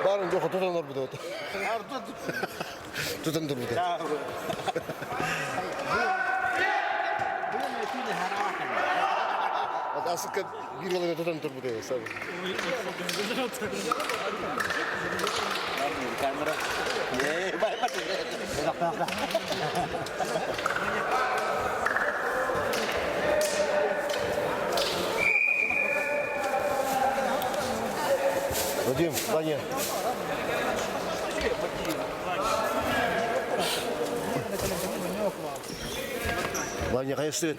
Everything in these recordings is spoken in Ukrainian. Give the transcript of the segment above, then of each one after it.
Barın yok tutanlar bu da. Tutandır bu da. Asıl bir yoluna tutandır bu da. Kamera. Baik banget. Вадим, Ваня. Ваня, қай стыд?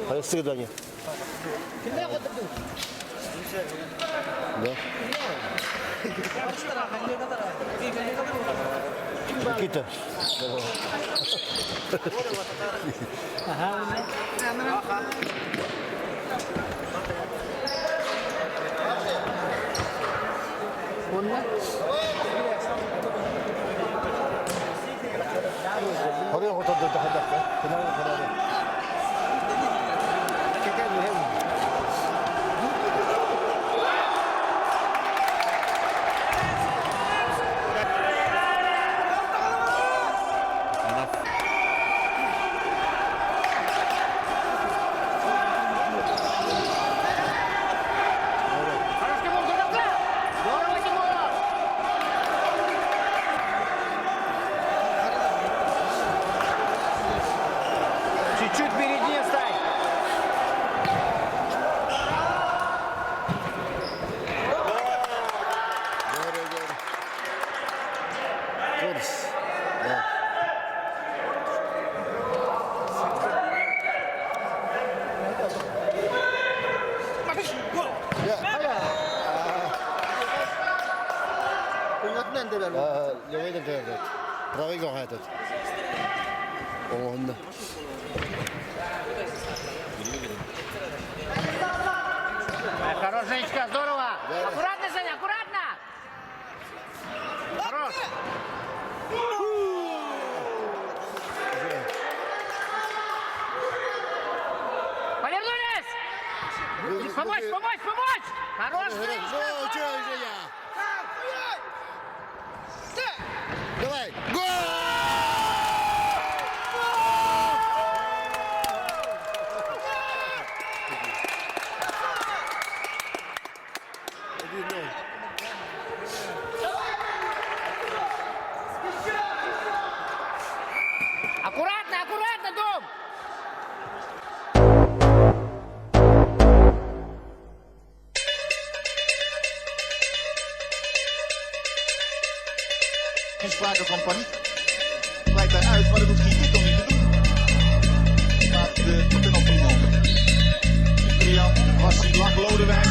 Қай стыд, Ваня? Да. Никита. 허리 호텔도 하다. 그냥 그래. Чуть-чуть впереди стань. Kurs. Ja. Kıymetlen de böyle. Yok edin de. Pravi go hayat. Onda. Хорош, Женечка, здорово. Аккуратно, Женя, аккуратно. Хорош. Повернулись. Помочь, помочь, помочь. Хорош, Женечка. Давай. Гол! Аккуратно, аккуратно, Дом. Geen sprake van paniek. Blijkt daaruit, maar dat hoeft hij dit nog niet te doen. Laat de penalty nemen. Ciprian, Hassi, Lach, Lodewijk,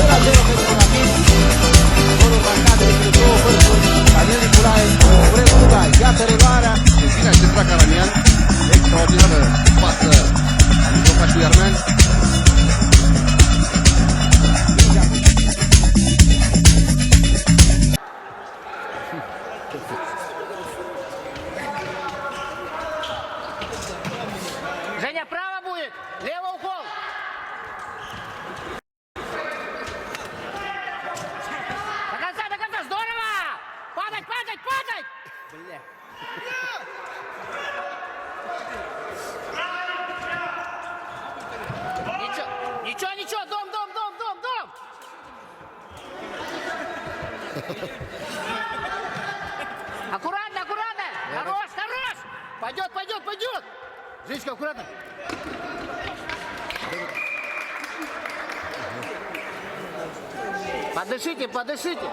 2-0 pentru Rapid. Golul marcat de cele două părți. Аккуратно, аккуратно. Хорош, хорош. Пойдет, пойдет, пойдет. Женечка, аккуратно. Подышите, подышите.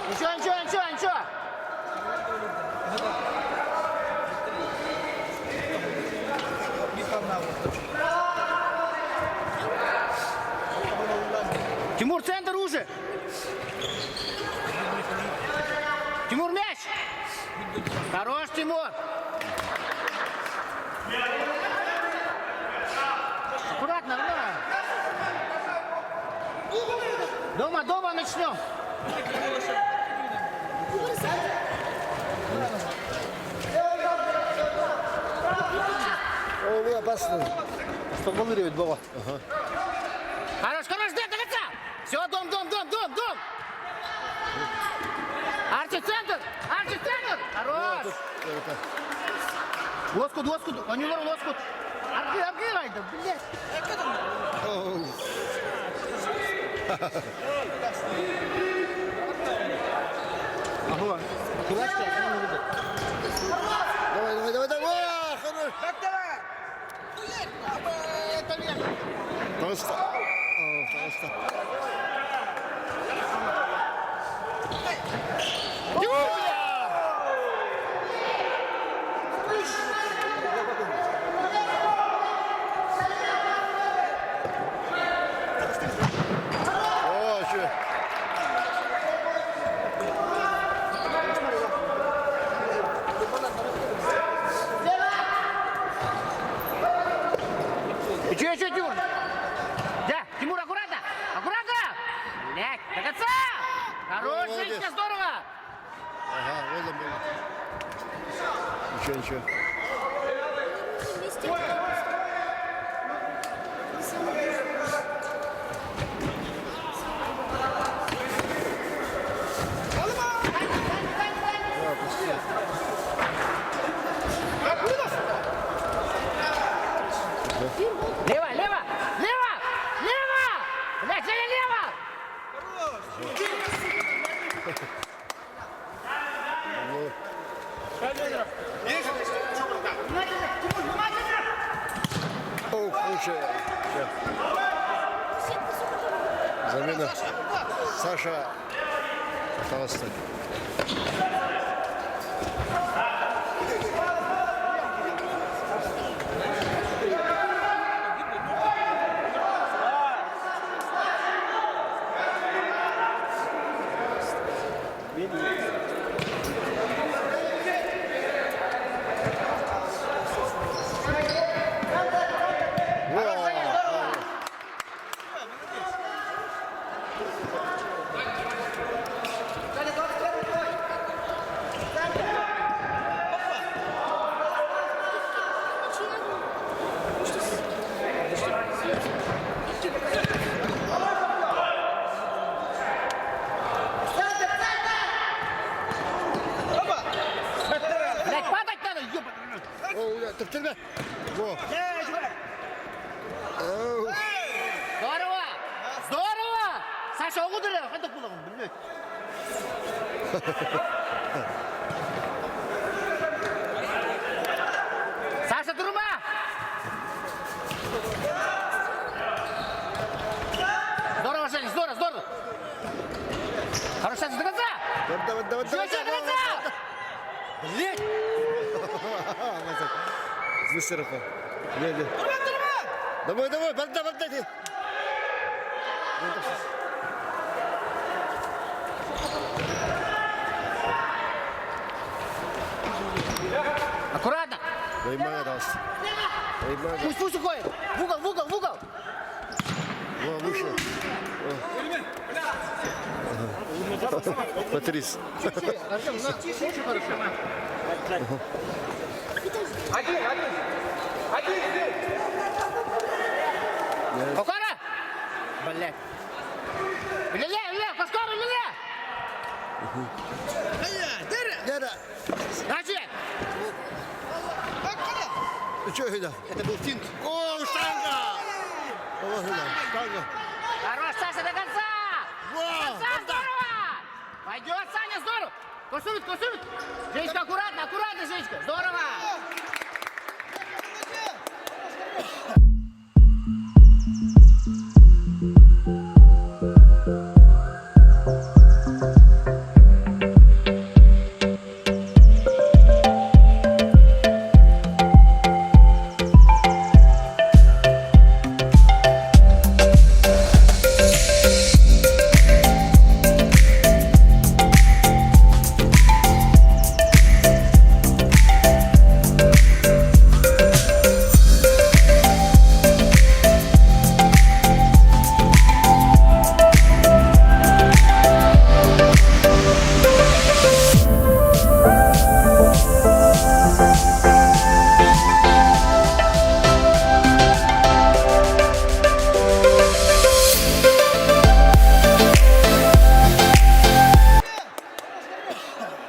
Ничего, ничего, ничего, ничего. Тимур, центр уже. Тимур, мяч. Хорош, Тимур. Аккуратно, дома, дома начнем. О, вы опасны. Что выныривает, Бова? Ага. Хорош, хорош, до конца. Все, дом, дом, дом, дом, дом. Арчи, центр. Арчи, центр. Хорош. Лоскут, лоскут. Он не лоскут. Аргирай, да, блядь. Ага. Давай, давай, давай, давай. Хорош. Просто. О, просто. О, что? Еще, Тимур. Да, Тимур, аккуратно. Аккуратно. Блядь, до конца. Хорош, Молодец. Женечка, здорово. Ага, вот он был. Ничего, ничего. Лево, лево, лево, лево. Блядь, Женя, лево. О, лучше. Замена. Саша. Пожалуйста. Блядь, падать надо, ёбаный. О, ты в тюрьме. Во. Оу. Здорово. Здорово. Саша, ударил. Хантак было, блядь. Саша, труба. Здорово, Женя, здорово, здорово. Хорошо, до конца. Давай, давай, давай. Все, до конца. Блядь. Быстро. Гляди. Давай, давай, борда, борда. Аккуратно. Поймай, раз. Поймай. Пусть, пусть уходит. В угол, в угол, в угол. Во, вышел. Патрис. Артем, очень хорошо. Окара! Блядь. Ля, Паскова, ля! Деда. Значит, Ну что это? это был финт. О, штанга! О, Давай, Танго. Хорош, Саша, до конца! До конца, здорово! Пойдет, Саня, здорово! Курсует, курсует! Женечка, аккуратно, аккуратно, Женечка! Здорово!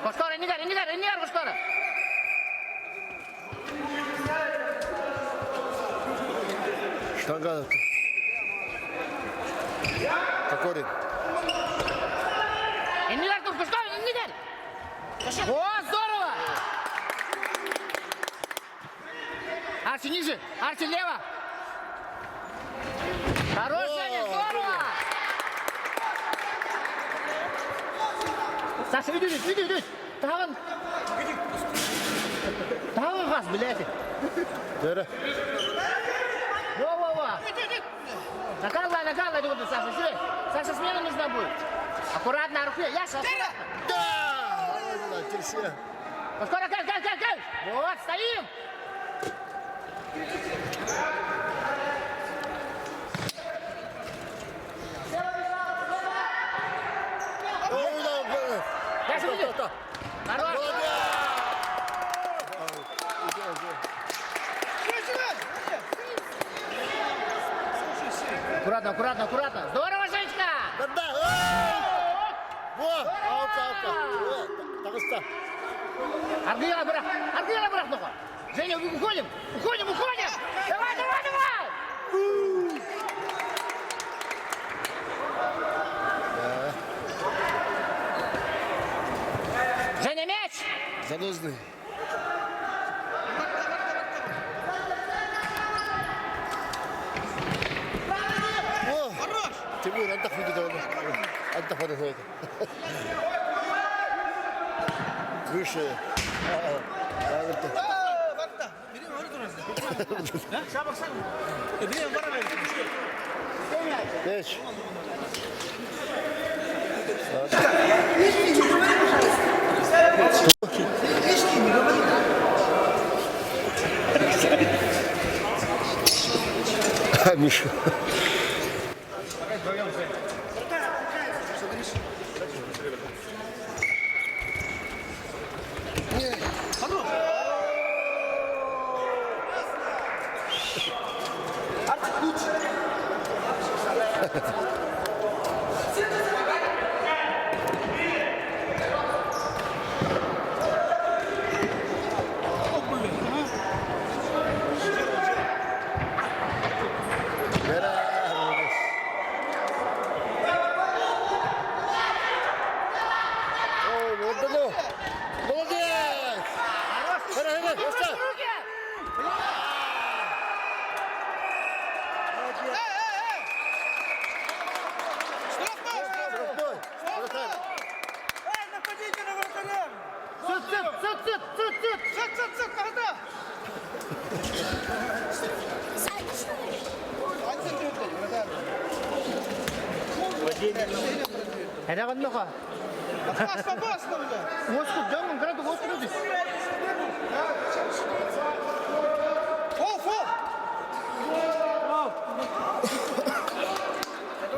Koskora, inigar, Koskora! Штанга. Какой? Inigar, Koskora, inigar! О, здорово! Арчи ниже, Арчи лево! Хорош, Женя, здорово! Саша, иди! Тагын газ, блядь! Дера. Во! Накалывай, ты вот, Саша, сюда! Саша, смена нужна будет! Аккуратно, руки, Яша, аккуратно! Да! Терсия. Скоро, кай! Вот, стоим! Яша, иди! Хорош! Аккуратно! Здорово, Женечка! Аргила, брат, ну-ка! Женя, уходим! Давай! Женя, мяч! Занозный. Хорош! Тимур, отдохни туда. Отдохни. Выше. Пять. Миша. Молодец! Хорошо! Это вот ну-ка. Господи, да, он граду, господи.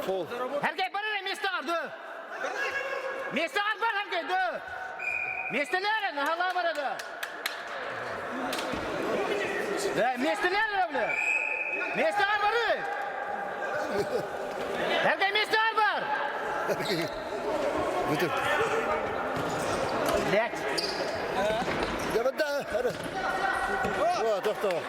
Фол. Herkes bana место vardı. Место var herkes de. Место nerede? Hala var da. Да, место nerede bile? Место var. Herkes место var. Bütün. Блять. Ya da hadi. О, doktor.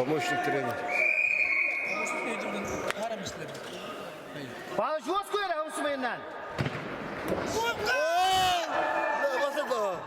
Помощник тренер. Павлович, вот скоро Усманнан. Вот это.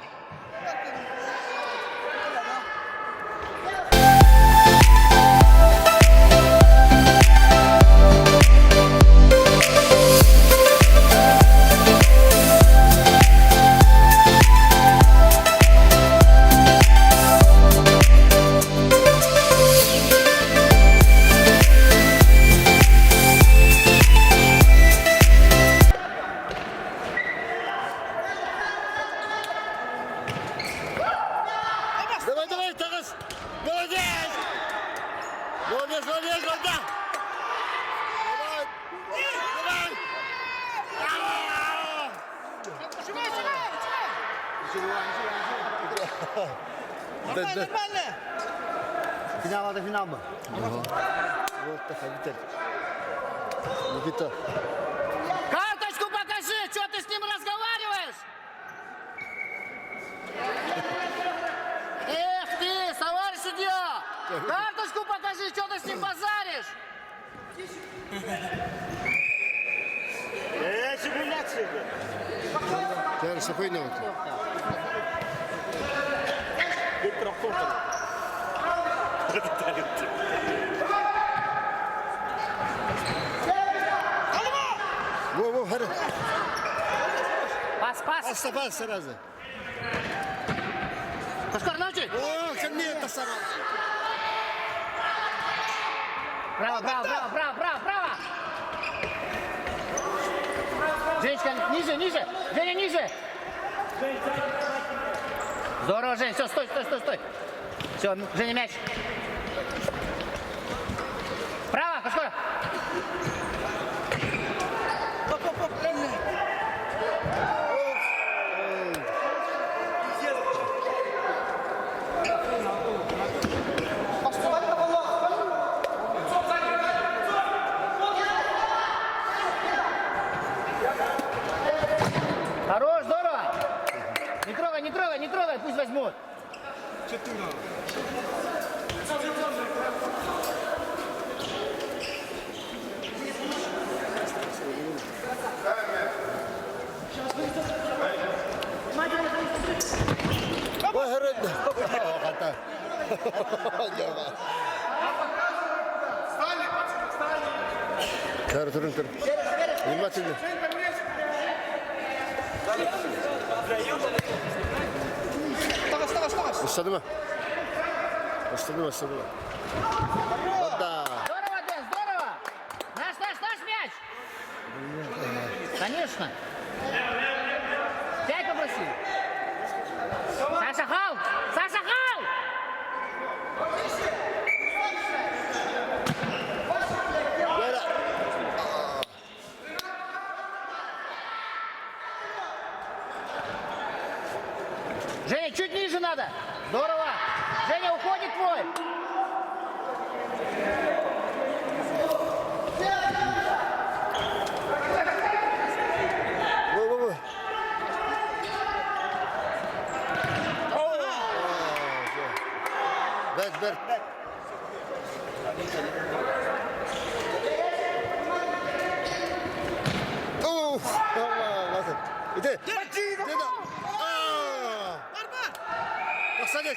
Давай, давай, Тарас! Молодец! Молодец, молодец, молодец! Давай! Давай! Нормально, нормально. Финал, это финал был. Вот так, Виталь. Никита. Карточку покажи, что ты с ним разговариваешь? Эх ты, товарищ судья! Карточку покажи, что ты с ним базаришь? Gel sapıyla bak. Во, hadi. Пас, пас. Asla pas сразу. Кошкар, научи. О, ко мне это сразу. Браво, браво, браво, браво, браво, браво. Женечка, ниже, ниже. Женя, ниже. Здорово, Жень. Все, стой, стой, стой, стой. Все, Женя, мяч. Право, Кошкар. Хорош, здорово. Не трогай, не трогай, не трогай, пусть возьмут. Ой, herre. Хата. Тар, турun, tur. Внимательно. Başladı mı? Başladı mı? Başladı mı? Hoppa. Здорово, Дэн, здорово. Наш мяч. Конечно. Пять попроси. Саша Хал! Саша Хал! Böyle. Женя, чуть ниже надо. Здорово. Женя, уходит твой. Во. Ver. Of. Allah, bakın. İdi. İdi. Aa. Bak sen de.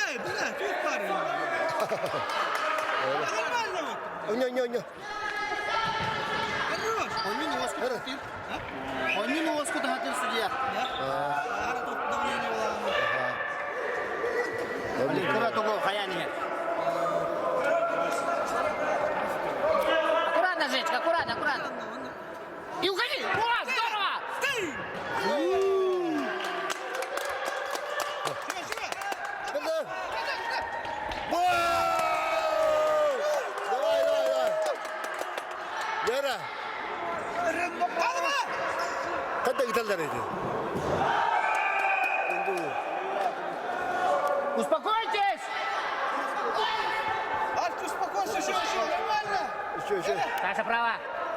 Эй, блядь, тут парень. Нормально вот. Oyna. Хорош. Он лоску доготил судья. А тут давление было. Аккуратно угол, хаяние. Аккуратно, Женечка, аккуратно. И уходи. О, здорово. Hadi. Gol! Давай. Yara. Когда gitarlar idi? Успокойтесь. Арт, успокойся, еще, нормально. Еще. Саша право.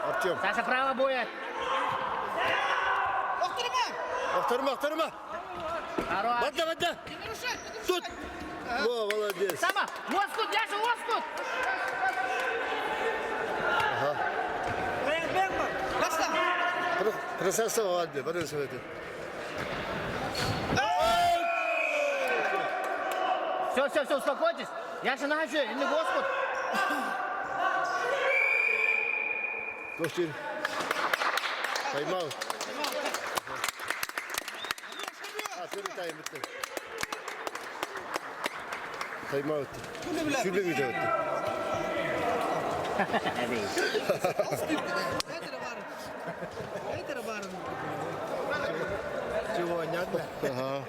Артем. Саша право будет. Охтырма. Aktarma. Хорош. Badla. Не нарушай. Tut. Во, молодец. Сама, Оскут, Яша, Оскут! Бен бар. Баста. Красавцева Альбе, бәрін сөйді. Все, успокойтесь. Яша, нахожу, не Оскут. Костин. Тайм-аут. Первый тайм bitti. Tayım-aut. Şöyle bir de bitti. Айтер бар. Сегодня. Ага.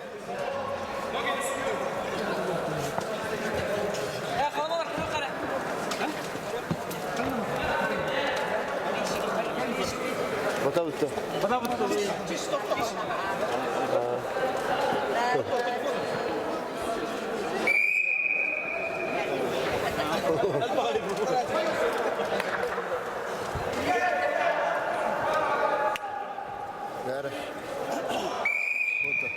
Халалар кара. Bata bitti. Nerede? Вот так.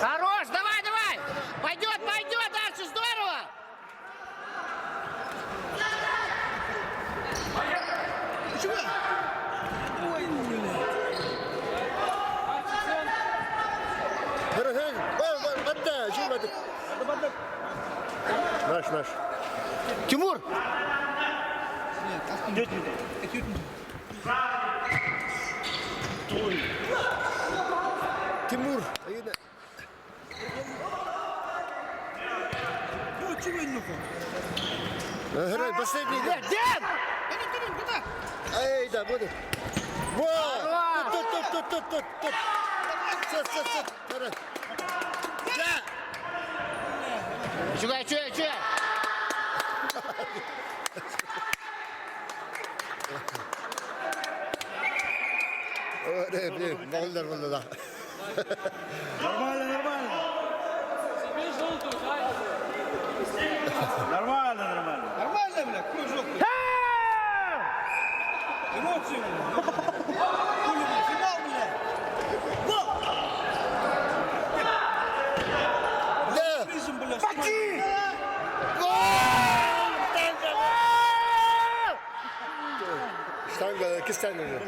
Хорош, давай! Пойдет, дальше, здорово! Чего? Ой, Банда, чего это? Наш. Тимур! Тимур. Ну, чего не Грай, последний. Ден! куда? Эй, да, будет. Во! Тут. Сет. Давай. Да! Чуя! Блин, волна, да. Нормально. Нормально. Нормально, бля, кружок. Эмоции, бля. Финал, бля. Да! Призм, бля. Штанга, кистянга.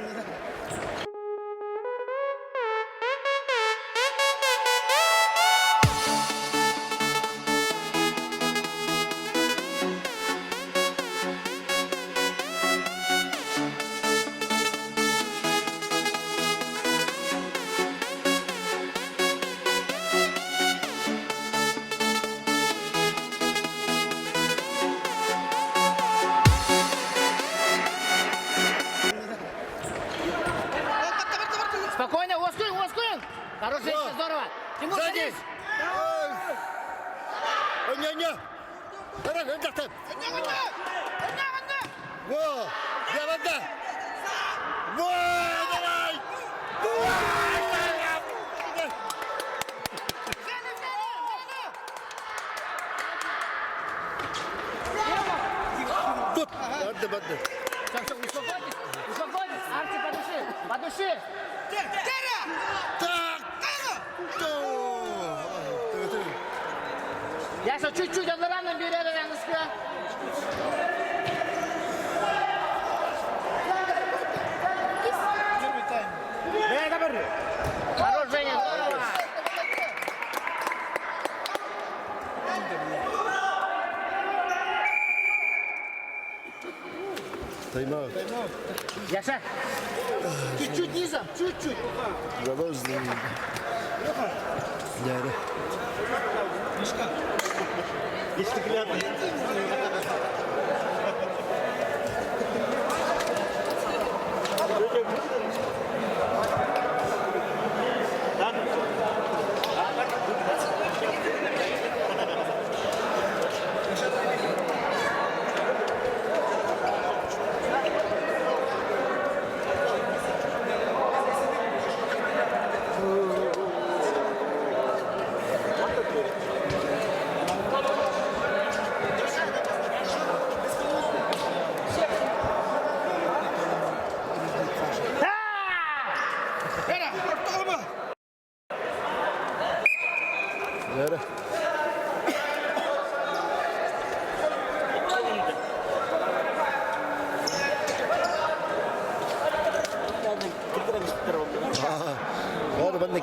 Спокойно, Оскун! Хорош, Женька, здорово! Тимур, Садись! садись! Оня! Давай, Во! Я вода! Во! Давай! Тут! Бадды. Все, успокойтесь! Арти, по душе! Так! Яша, чуть-чуть однораном берега yanlışlıkla. Первый тайм. Хорош, Женя, здорово! Тайм-аут. Яша! Чуть-чуть низом, чуть-чуть! Залазный. Nerede?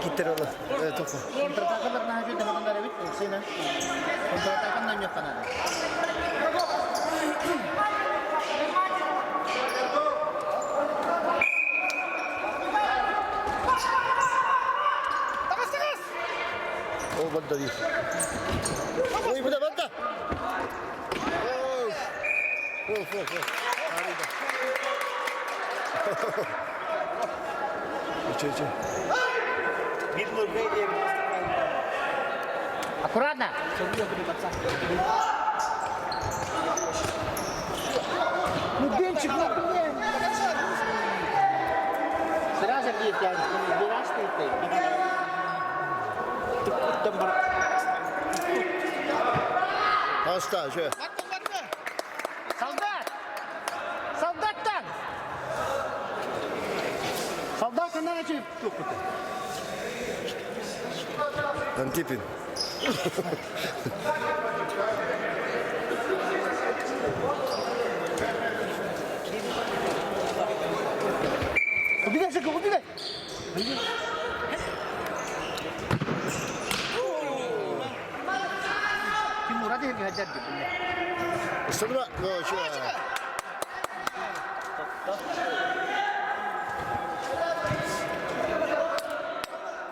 gitti oğlum. Evet topu. Kontra-ataka pernah aja dengan dari Wit, sih nah. Kontra-ataka nanya kanan. Oh banda değil. Oy bu da banda. Of. Harika. İçe. Аккуратно. Ну, Денчик, ну, блин. Сразу бьет, я убираешь ты. Hasta şöyle. Солдат! Солдаттан! Солдат, она начали тупить. Антипин. Убегай, Жека, убегай! Тимур, ada yang dihajar gitu ya? Isırma. Oh şöyle.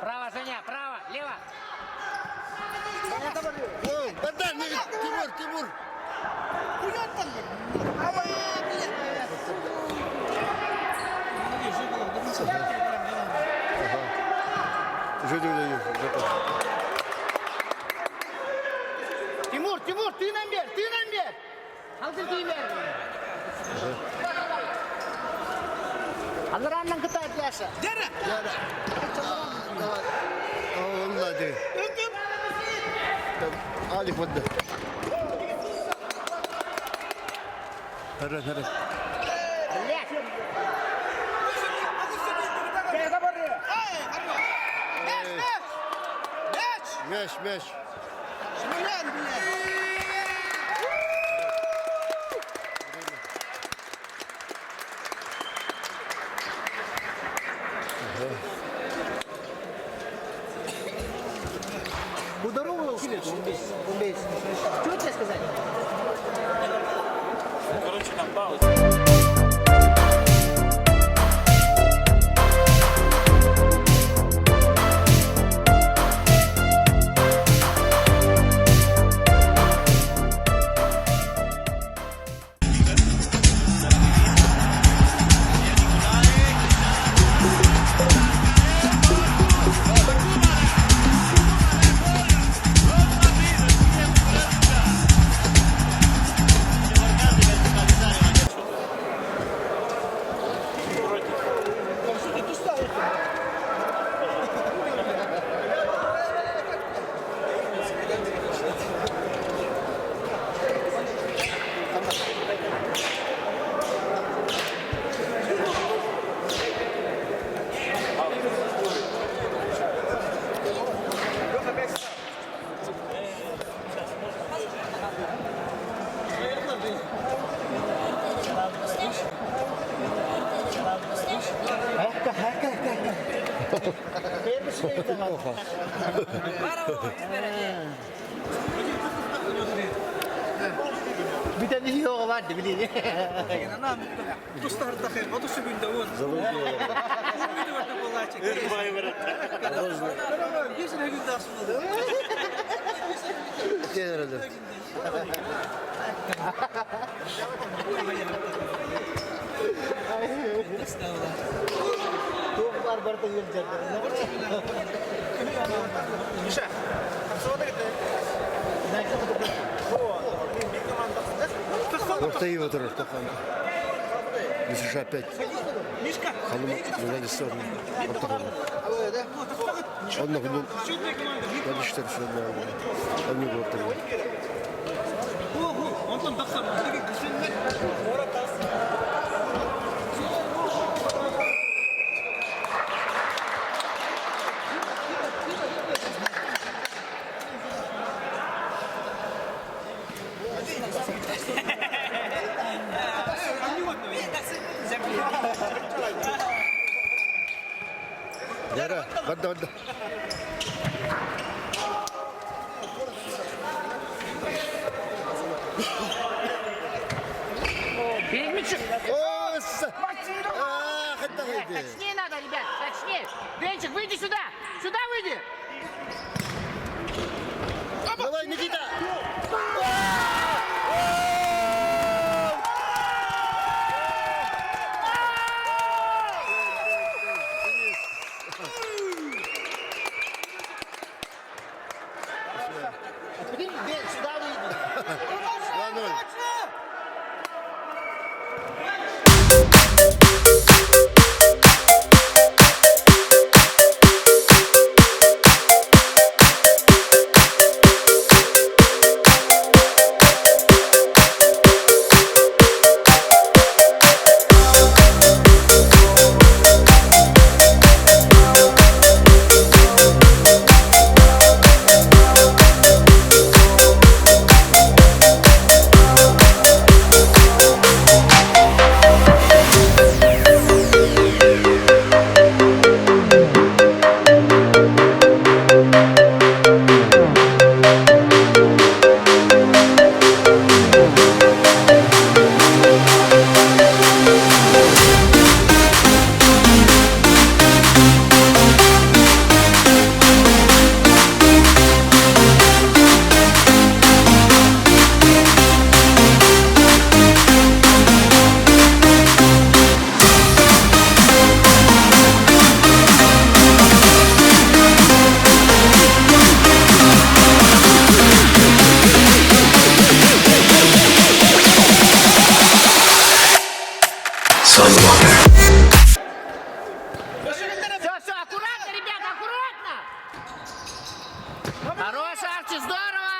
Право, Саня, право, лево! Oh banda ne? Timur. Uyandan mı? Ama bile. Şöyle. Тимур, тыйнан бер! Hazır tыйын бер! Hazır andan kıtayıp yaşa! Dere. Olmadı. Alif banda. Hadi. Блядь! Kayada barıyor. Ay, arıyor. Meç. Meş. Şimdi lan bile. Здорово, Филипп, умбейс. Что тебе сказать? Короче, там пауза. Bir tane yok vardı bildiğin. Anam. Dostlar da hayır. O da şu günde olur. Bu günde vardı vallahi çek. Bir sene günde aslında. Gel herhalde. Toplar bertanya jadi. Bisa. Soda gitu. Orta iyi oturur kafamda. Müthiş опять. Мишка. Hanım güzel istiyorum. Orta kalın. Onunla bunu ben işte düşünüyorum. Onu da orta kalın. Антон тақсам. Неге күшенмен? Орап тақсам. Yara, banda. Перемечек. О, хотя выйди. Точнее надо, ребят, точнее. Денчик, выйди сюда. Сюда выйди. Давай, Никита. А теперь Дэн, сюда выйди. 2-0. Все, аккуратно, ребята, аккуратно. Хорош, Арчи, здорово.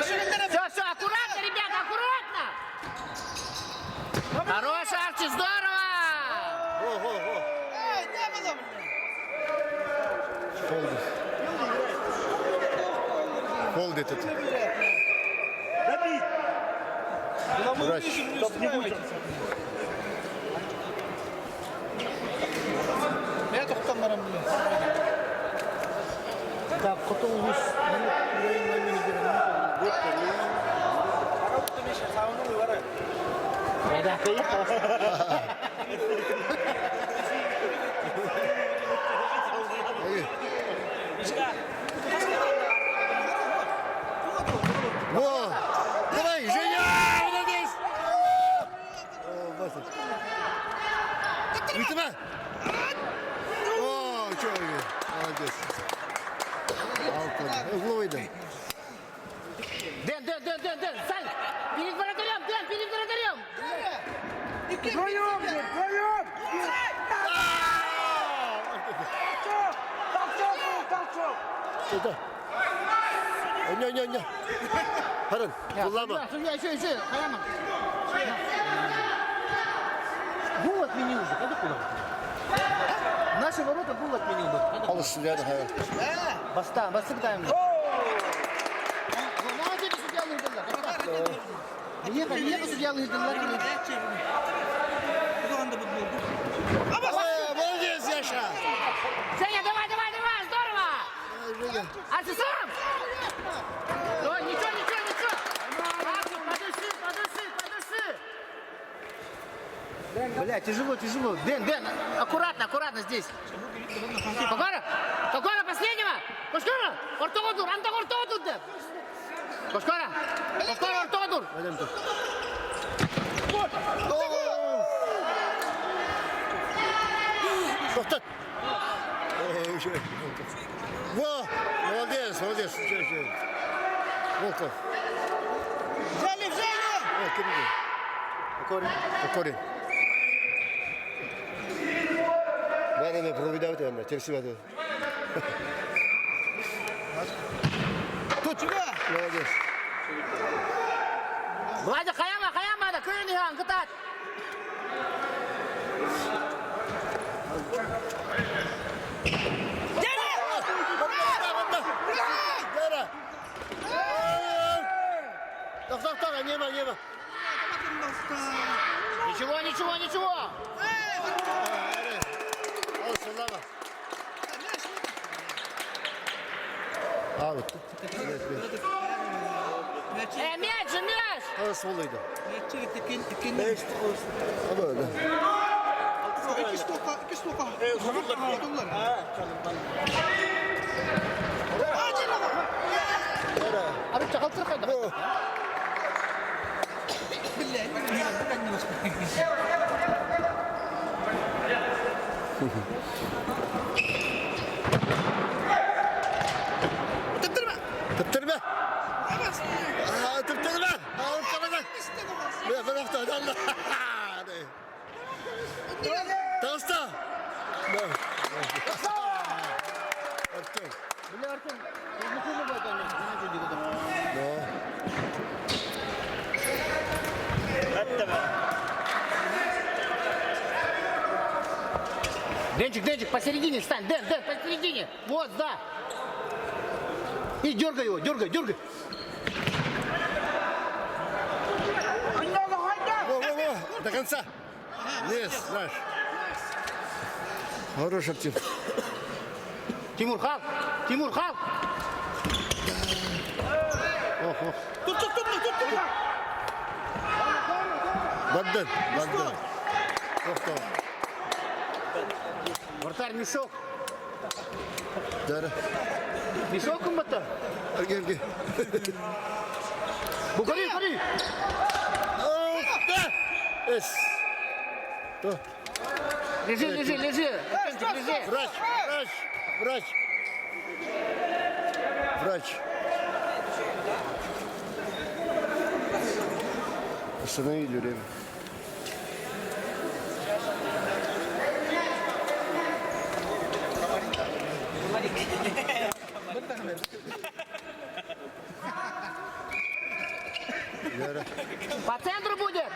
Все, аккуратно, ребята, аккуратно. Хорош, Арчи, здорово. Холд этот. Врач. Я тоқтамарам білем. Так, котоңыз. Во! Давай, Женя! Молодец! О, баста. Видите, о, что вы? Молодец. Алтын. Угловой дай. Дэн, Сань, перед вратарем, Дэн, перед вратарем. Это. Не. Харан, kullanma. Еще, Хаяма. Гол отменил уже, когда куда? Наши ворота гол отменил бы. Alışsın yani hayal. Басты кытайым. Молодец, судья лыгдылар. Ехай, судья лыгдылар. Молодец, Яша. Женя, давай, здорово. Арчи, сам. Ой, ничего. Подыши. Бля, тяжело. Дэн, аккуратно здесь. Какого последнего? Кошкара, ортого дур, Дэн. Кошкара, ортого дур. Пойдем тут. Тоқтат. Во, молодец. Еще. Волков. Взяли! О, кем иди? Акорин. Надо проведать это, терсивать. Тут. Молодец. Владя, Хаяма, да, Кырнихан, кытат. Так, нема. Ничего. Al sallama. Аут. Мяч же, мяч! Ağız oluydu. Tekin. Ama öyle. İki stoka. Abi çakal tırkaydı. Tıptırma. Tıptırma. Ağır kanadan. Ben haftadan da. Tasta. Okey. Bile artık. Mutlu bakalım. Денчик, посередине стань, Дэн, посередине. Вот, да. И дергай его, дергай. До конца. Yes, наш. Хороший актив. Тимур, халк. Ох. Tut. Банден. Тоқтау. Вратарь мешок. Дәрі. Мешок кымбатта. Ergengi. Букари. Es. То. Лежи. Лежи. Врач. Остановили время. Яра. По центру будет.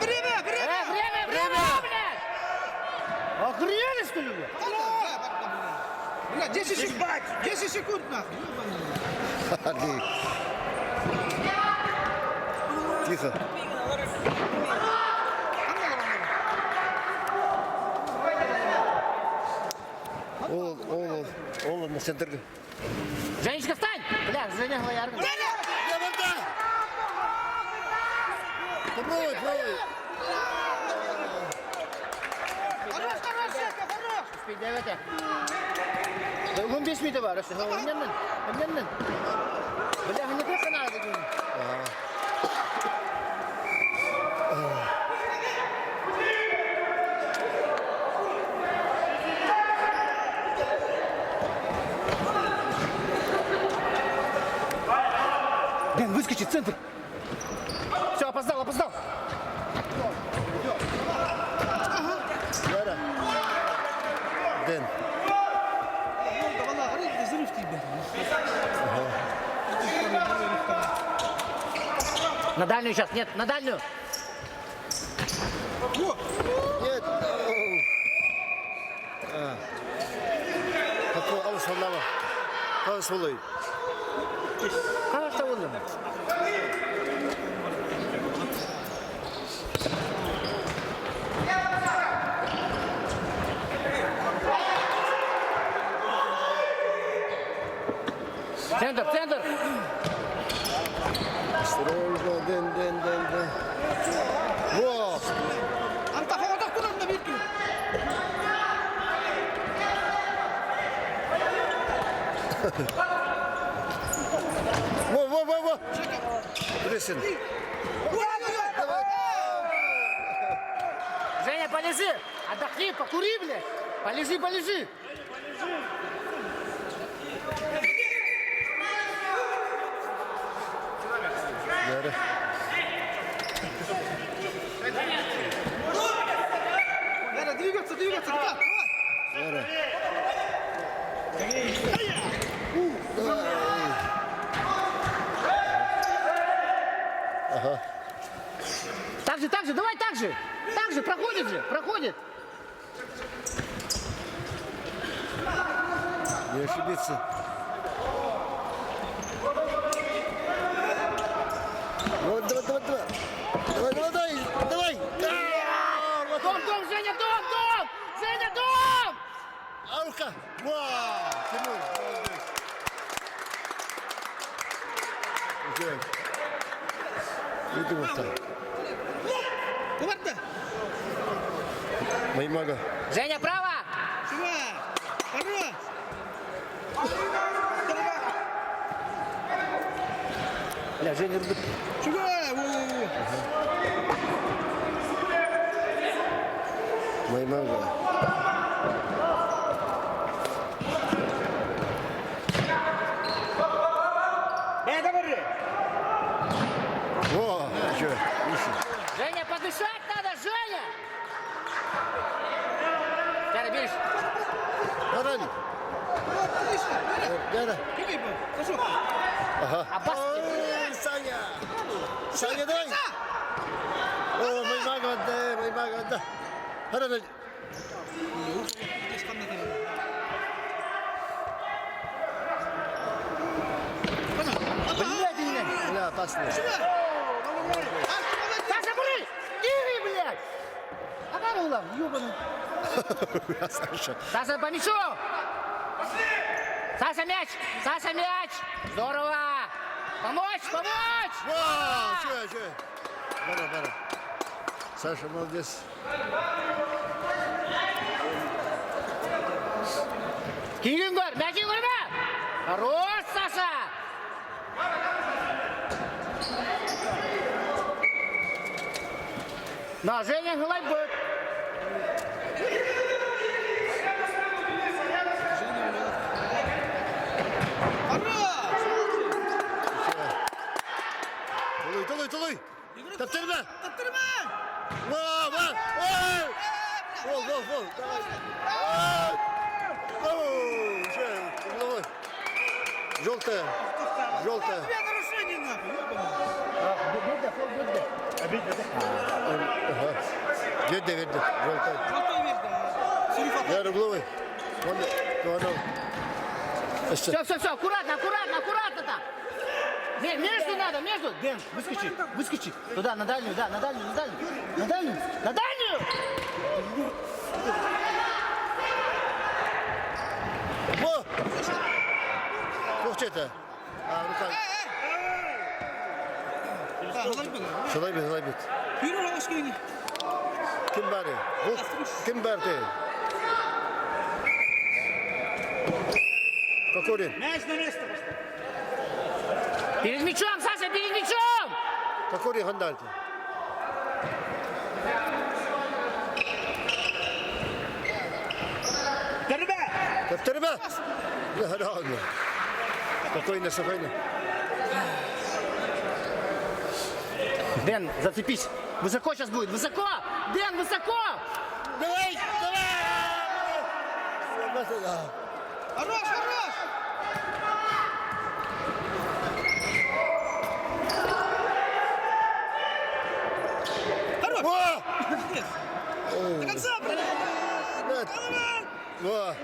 Время, блядь! Охренели, что ли, блядь? 10 секунд нахуй. Хadi. Тихо. Ол на центрге. Женечка, встань! Бля, Женя Глоярка. Попробуй. Успей, давайте. Да 15 минут var. Önlemden. Бля, не просто надо. Дэн, выскочи, центр. Все, опоздал. Яра. Дэн. Valla hareket zırh gibi. На дальнюю сейчас, нет, на дальнюю. Нет. Kapı al sallama. Al solayı. Кажется, он. Центр. Стройно, дэн. Во! Anta havada kullanma bir gün. Во! Пресин. Женя, полежи. Отдохни, покури, блядь. Полежи. Яра. Nerede двигаться, dikkat. Яра. Ага. Так же, давай так же. Так же, проходит. Не ошибиться. Вот, давай. Дом, Женя, дом! Вау! Тимур, молодец. Güzel. Иди вот так. Куварда! Маймага. Женя, право! Шуба! Хорош! Бля, Женя рубит. Шуба! Во-во-во! Маймага. О, что? Женя, подышать надо, Женя! Cara, бежишь. Арани. Гера. Беги, пошел! Ага. Аббас. Ой, Саня. Саня, дай. О, Маймага отдай, Маймага отдай. Арани. Здесь комната. Блядь, меня. Бля, опасно. Саша, кури! Иди, блядь! А как улам? Ёбаный. Саша. Саша, по мячу! Саша, мяч! Саша, мяч! Здорово! Помочь, помочь! Вау, что? Бара. Саша, молодец. Кирин гөр, мячин көрме! Хорош, Саша! На, Женя, гылай будет. Тулуй. Таптырма. Таптырма! Вау. Ой. Гол. Давай. Оу, что? Угловой. Желтая. Две нарушения, нахуй, ебаный. Verdi. Желтая. Желтой вверх, да. Синефат. Я угловой. Вон. Все, аккуратно там. Между надо, между. Дэн, выскочи. Туда, на дальнюю, да, на дальнюю. Во! Ковчета. Рука. Солай бит. Yürü hoş geldin. Kim bari? Bu. Kim verdi? Кокорин. Мяч на место. Перед мячом, Саша, перед мячом! Кокорин хандальти. Тербе! Таптырма. Ладно. Спокойно. Дэн, зацепись. Высоко сейчас будет, высоко! Дэн, высоко! Давай. Хорош! Хорош! Во! Молодец! До конца, блядь! Во!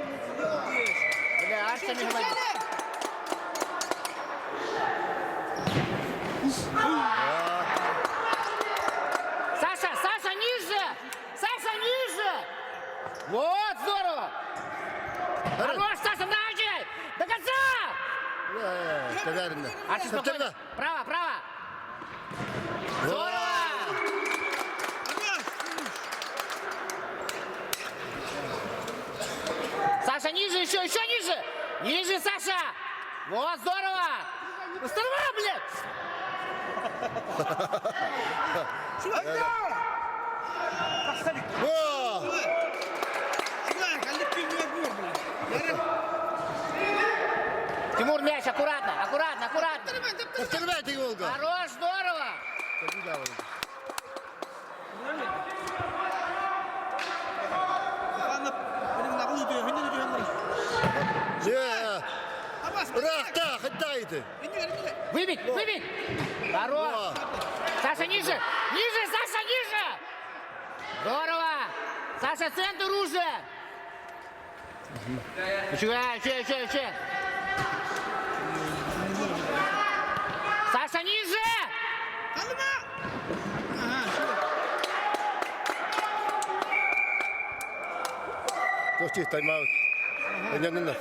Бля, Арча не говорит. Саша, ниже! Вот, здорово! Хорош, Саша, дальше! До конца! Таверна. Арчи, спокойно. Право. Здорово! Саша, ниже, еще ниже! Ниже, Саша! Вот, здорово! Здорово, блядь! Во! Тимур, мяч, аккуратно! Таптырмайте Волга. Хорош, здорово! Рахта, хаттайте. Выбить! Хорош! Саша, ниже! Саша, ниже! Здорово! Саша, центр уже! Еще! Саша, ниже! Пусти, тайм-аут. Yanında.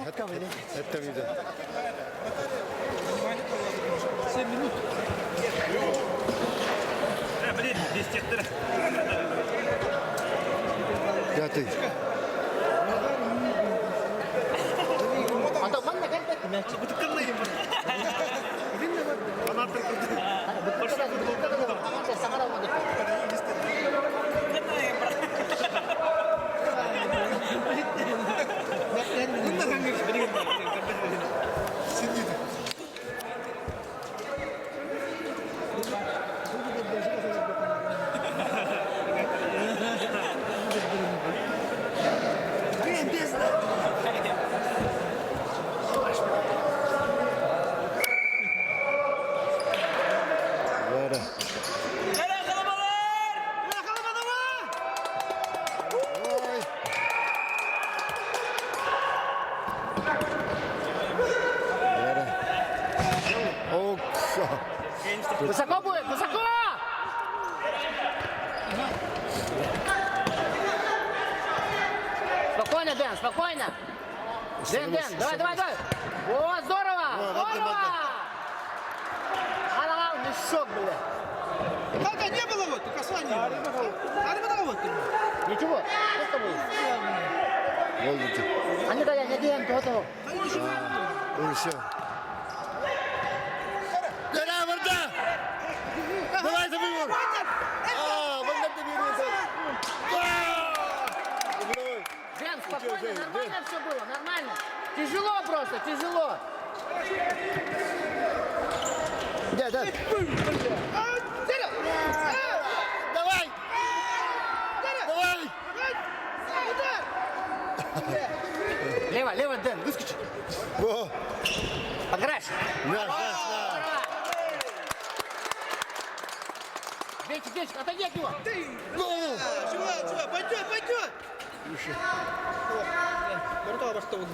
Hatta bir de. 7 минут. Блин, без тех Пятый. Atau mana kan? Betul kan lagi. Böyle. Vay. Böyle. Ok. Высоко будет, высоко! Спокойно, Дэн, спокойно. Дэн, давай, давай, давай. О, здорово, здорово! Алла, мешок, бля. Только не было вот, касания. Надо было вот. Ничего, что с тобой? Oldu. Они говорят, не делаем то-то. İyi все. Gel burada. Давай забыл. Вон там ты вернулся. Дэн, спокойно, нормально все было, нормально. Тяжело просто, тяжело. Gel gel. Давай. Давай. Лево, лево, Дэн, выскочи. Во. Подграж. Наш, наш, наш. Денчик, Денчик, отойди от него. Чего, пойдет, пойдет. Baru tahu pas tahu.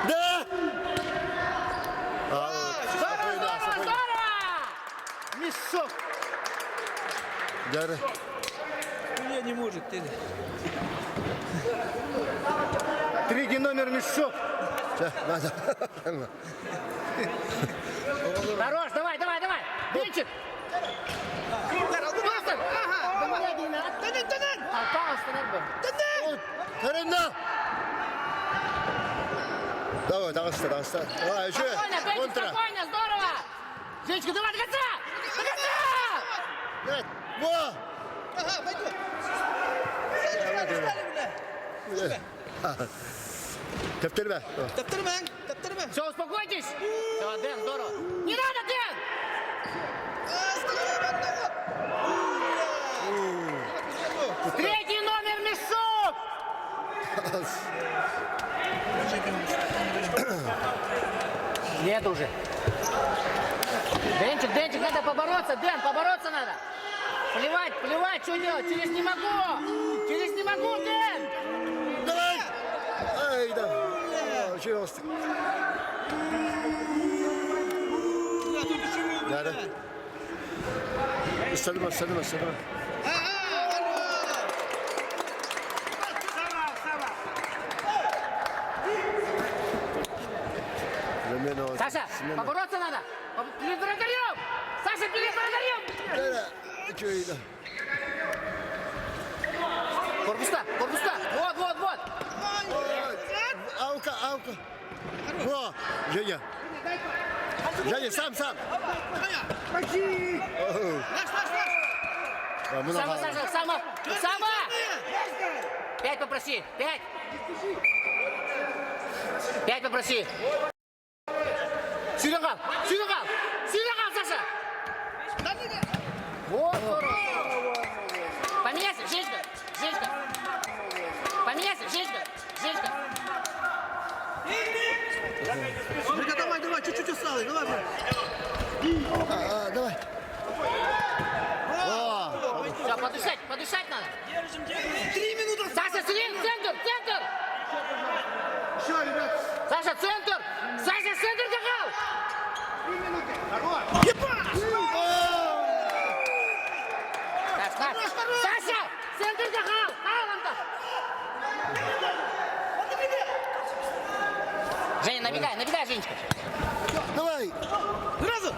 Да. Здорово, здорово, здорово! Мешок. Gel. Я не может, ты. Третий номер мешок. Надо. Хорош, давай, давай, давай. Денчик. Пастор. Да не надо. Пожалуйста, надо. Карина. Давай, давай, давай. Давай, еще. Спокойно, Денчик, Контра. спокойно, здорово. Денчик, давай до конца. До конца. Evet. Bu. Ага, пойдет. Tepterme. Таптырмаң, таптырмаң. Все, успокойтесь. Все, Дэн, здорово. Не надо, Дэн. Третий номер мешок. Нет уже. Денчик, Денчик, надо побороться, Дэн, побороться надо. Плевать, плевать, что делать, через не могу. Через не могу, Дэн. Давай. Ай, да. Şey olsun. Nerede? Sarılma, sarılma, sarılma. Саша, побороться надо. Перед вратарем. Саша, перед вратарем. Şöyle. Корпуста, корпуста. Вот, вот, вот. Avka, avka. Bu. Женя. Женя, сам, сам. Сама, Саша, сама. Сама. 5 попроси. 5. 5 попроси. Сюда кал. Сюда кал. Сюда кал, Саша. Вот, здорово. Поменяйся, Женечка. Женечка. Поменяйся, Женечка. Женечка. Брика, давай, давай, чуть-чуть осталось, давай, брат. Давай. Все, подышать, подышать надо. 3 минуты. Саша, центр, центр. Еще, ребят. Саша, центр. Саша, центр, Гагал. 3 минуты. Хорош. Женя, набегай, Женечка. Давай! Зразу!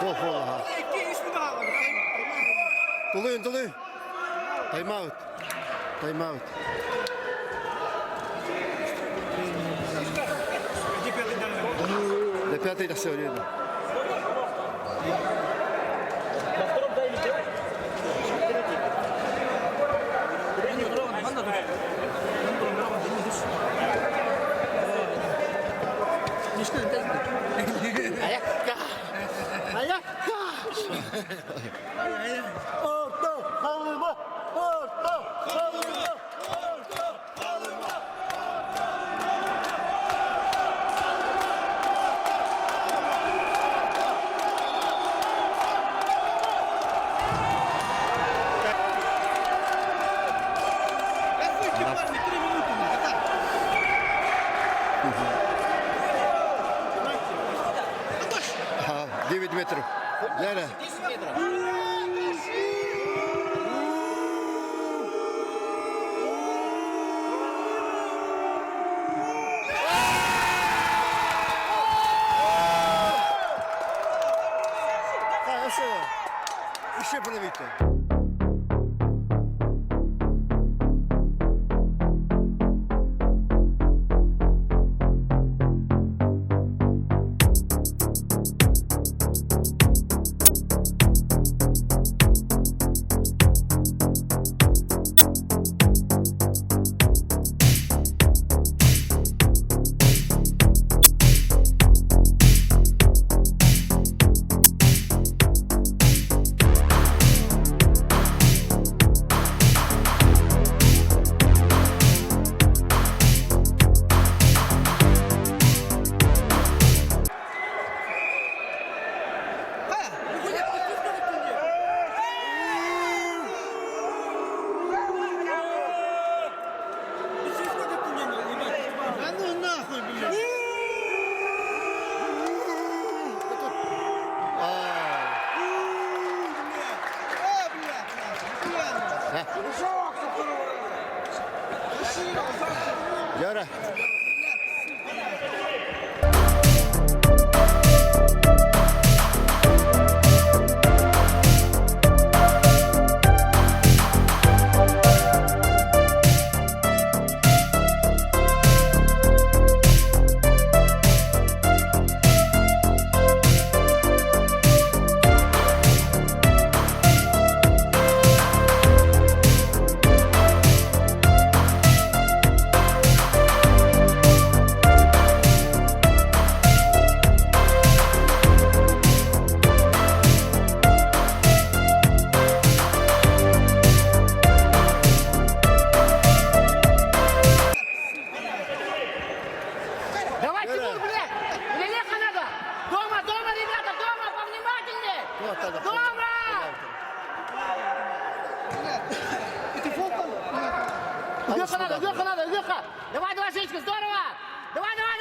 Фол, ага. Який шпагал? Тули. Тайм-аут. Де п'ятий на сьогодні. Ага, 9 метрів. Лера. 10 метров. Ще подивіться. Яра. Давай, Тимур, блядь! Леха надо! Дома, ребята, дома, повнимательнее! Вот это. Дома! Леха надо, Леха! Давай, Женечка, здорово! Давай, здорово!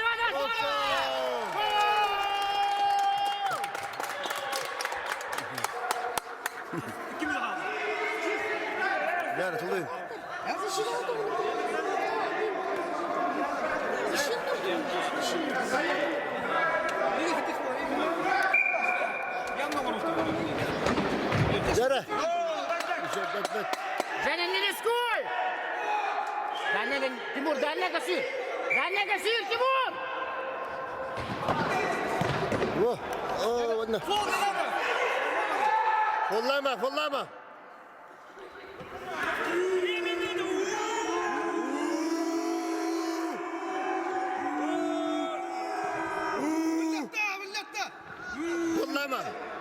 Яра, тули. Яра. Женя, не рискуй! Тимур, дальняга сыр, Тимур! Ладно. Фоллама. Фоллама.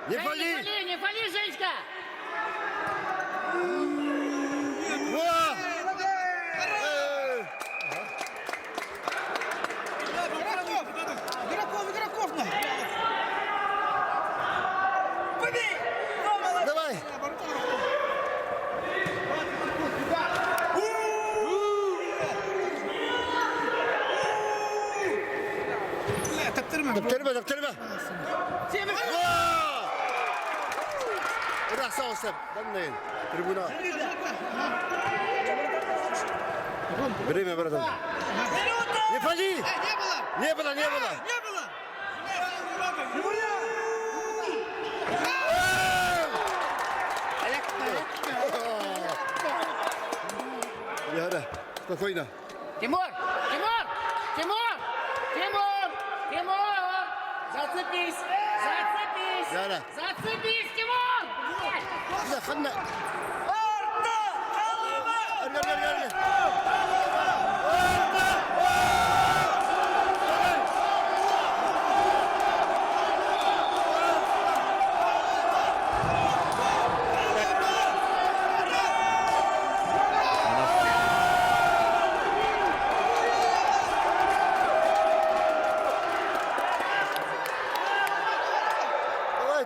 Не пали. Не пали, Женечка! Игроков! Давай. Taktırma. Udah sağ olsun. Damlayın. Tribuna. Время, братан. Не пали! Не было! Не было! Яра, спокойно. Тимур! Тимур! Тимур! Тимур! Тимур! Зацепись! Зацепись! Яра. Зацепись, Тимур! لا خلنا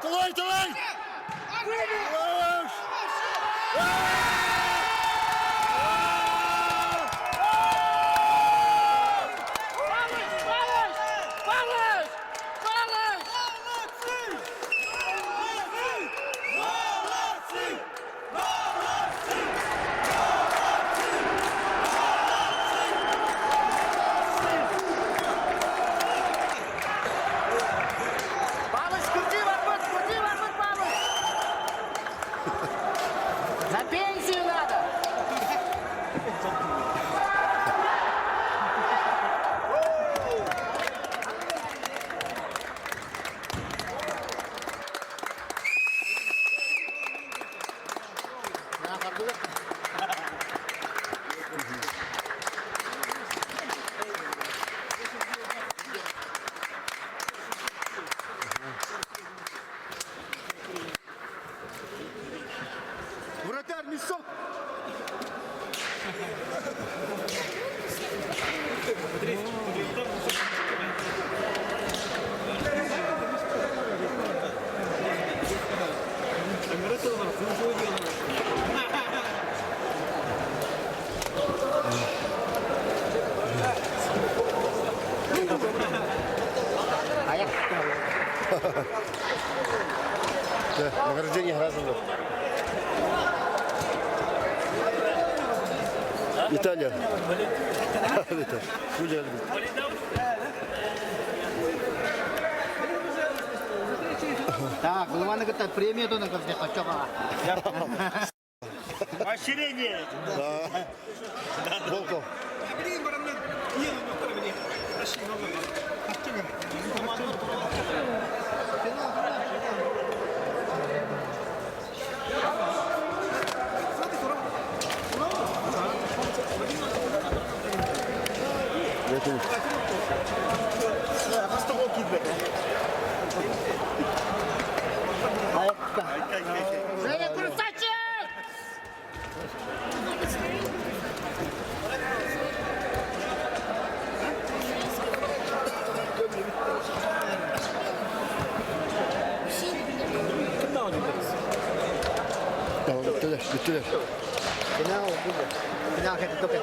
طلعي طلعي На пенсию надо! Вратарь, несок! Да, награждение Разумов. Италия. Хули Так, Гулман говорит, премию то на конце почему? Поощрение. Волков. Женя, красавчик! Tamam bittiler, bittiler. Final, final que te toque.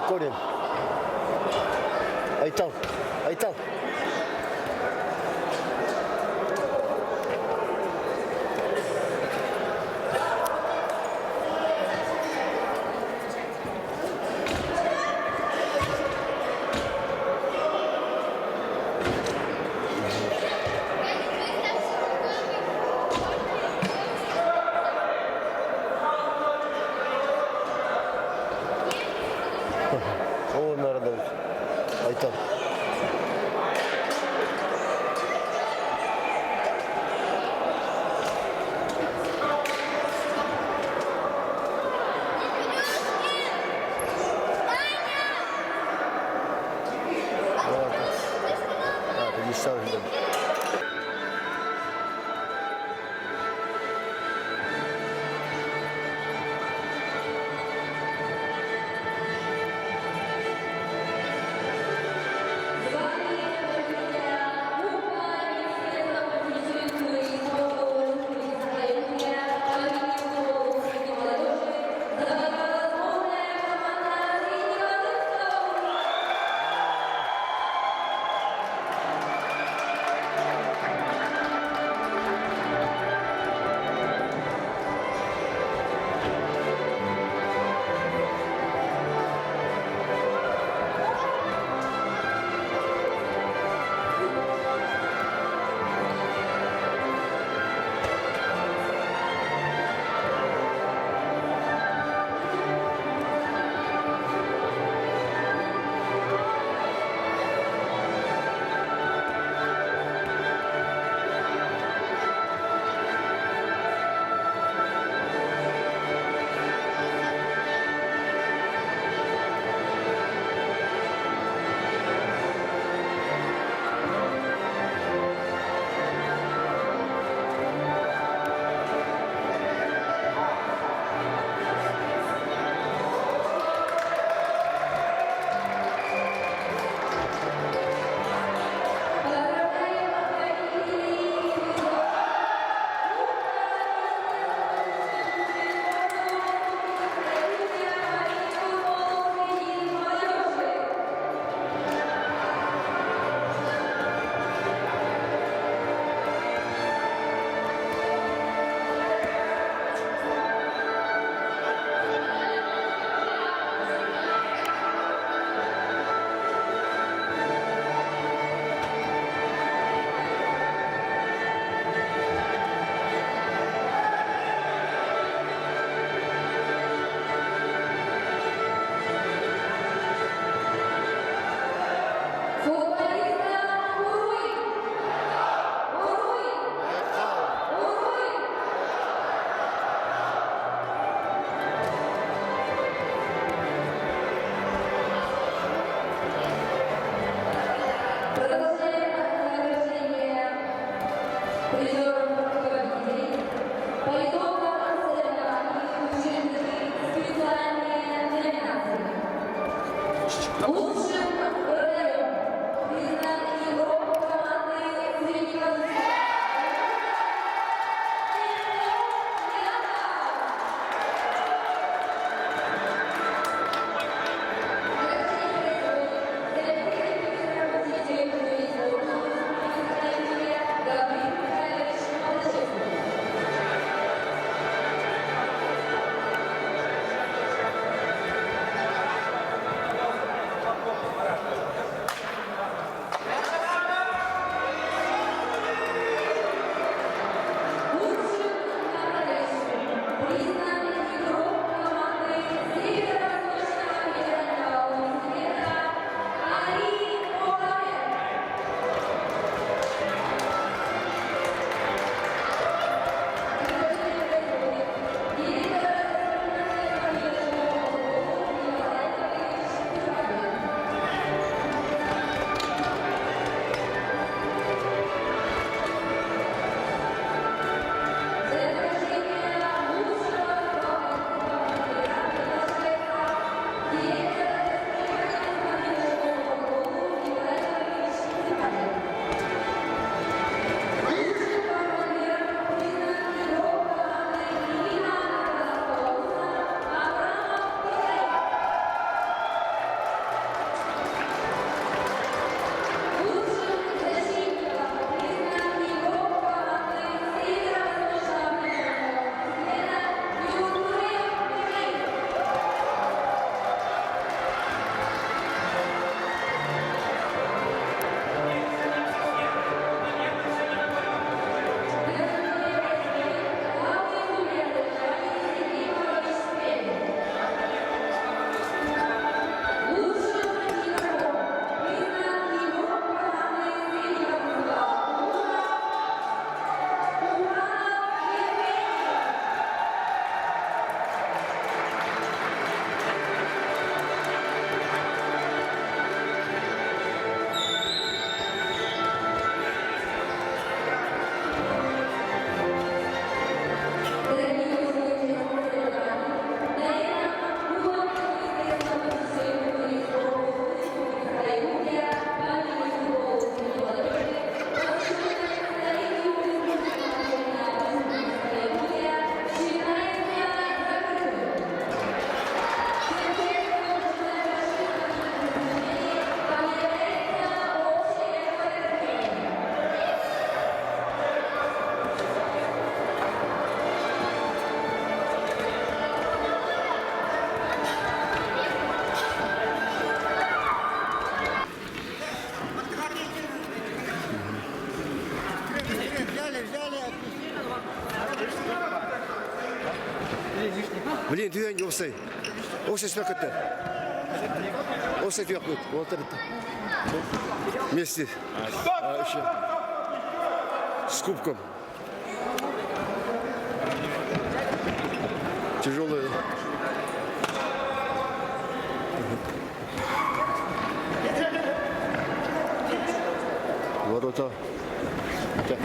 Кокорин. Айтал. Айтал. О, Народович. Айтал. Ты не ставишь, да? düğünge olsay. Olsay spakıttı. Olsay tüyak koydu. Oltarıttı. Вместе. Еще. С кубком. Тяжелая. Ворота. Так.